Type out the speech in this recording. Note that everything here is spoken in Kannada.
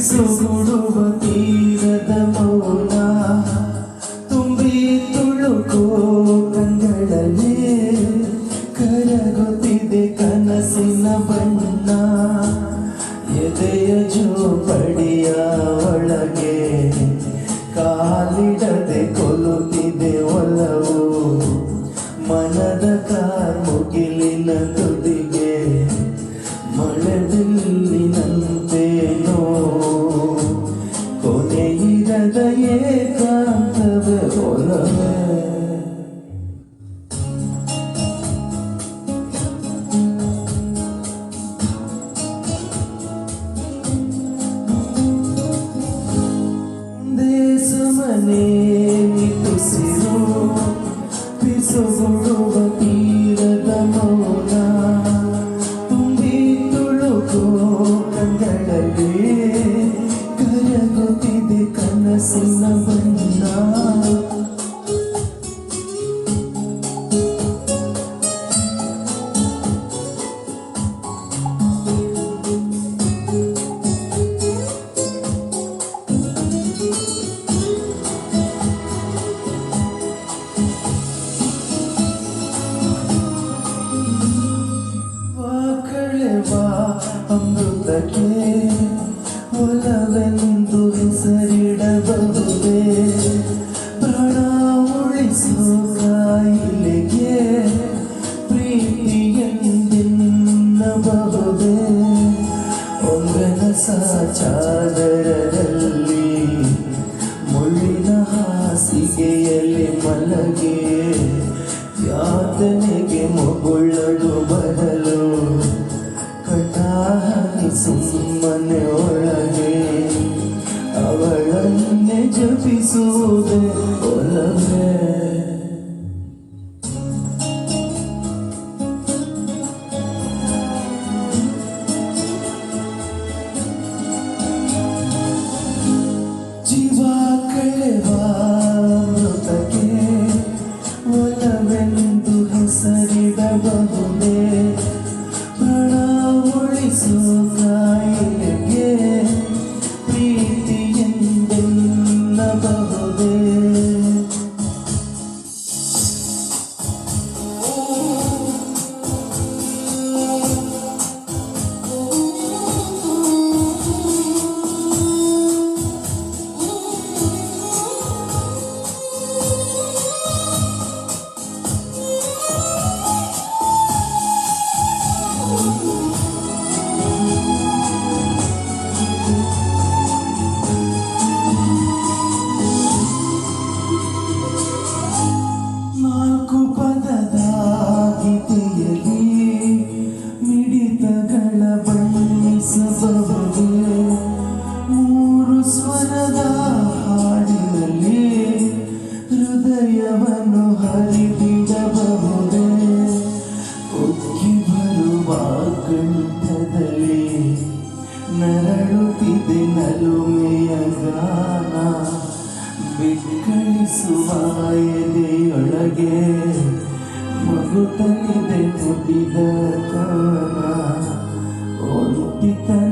ಬಿಸುಗುಡುವ ತೀರದ ಮೌನ ತುಂಬಿ ತುಳುಕೋ ಕಂಗಳಲ್ಲಿ ಕರಗುತ್ತಿದೆ ಕನಸಿನ ಬಣ್ಣ ಎದೆಯ ಜೋಪಡಿಯ ಒಳಗೆ ಕಾಲಿಡದೆ ಕೊಲುತ್ತಿದೆ ಒಲವು ಮನದ ಕಾರ್ಮುಗಿಲಿನ ತುದಿಗೆ ಮಳೆ ಬಿಲ್ಲಿನಂತೇನೋ ಕೊನೆಯಿರದ ಏಕಾಂತದ ಒಲವೇ ದೇಶಮನೆ ತುಸಿರು ಬಿಸುಗುಡುವ ತೀರದ ಮೌನ ತುಂಬಿ ತುಳುಕೋ ಕಂಗಳಲ್ಲಿ ಕರಗುತ್ತಿದೆ ಕನಸಿನ ಬಣ್ಣ ಅಮೃತಕ್ಕೆ ಒಲವೆಂದು ಹೆಸರಿಡಬಹುದೇ ಪ್ರಾಣ ಉಳಿಸೋ ಕಾಯಿಲೆಗೆ ಪ್ರೀತಿಯೆಂದೆನ್ನಬಹುದೇ ಒಂಗನಸ ಚಾದರದಲ್ಲಿ ಮುಳ್ಳಿನ ಹಾಸಿಗೆಯಲ್ಲಿ ಮಲಗಿ ಯಾತನೆಗೆ ಮಗುಳಲು ಬರಲು ಕಟಾಹಿ ಸುಮ್ಮನೆ ಒಳಗೆ ಅವಳನ್ನೇ ಜಪಿಸುವುದೇ ಒಲವೇ ಜೀವ ಕಳೆವ ಮೃತಕ್ಕೆ ಒಲವೆಂದು ಹೆಸರಿಡಬಹುದೇ ಕಾಯಿಲೆಗೆ ಪ್ರೀತಿಯೆಂದೆನ್ನಬಹುದೇ ಮಿಡಿತಗಳ ಬಣ್ಣಿಸಬಹುದೇ ಮೂರು ಸ್ವರದ ಹಾಡಿನಲ್ಲಿ ಹೃದಯವನ್ನು ಹರಿಬಿಡಬಹುದೇ ಉಕ್ಕಿ ಬರುವ ಕಂಠದಲ್ಲಿ ನರಳುತ್ತಿದೆ ನಲುಮೆಯ ಗಾನ ಬಿಕ್ಕಳಿಸುವ ಎದೆಯೊಳಗೆ ಮಗುತನಿದೆ ಮುಟ್ಟಿದ ಕಾನ ಒಂಟಿತನ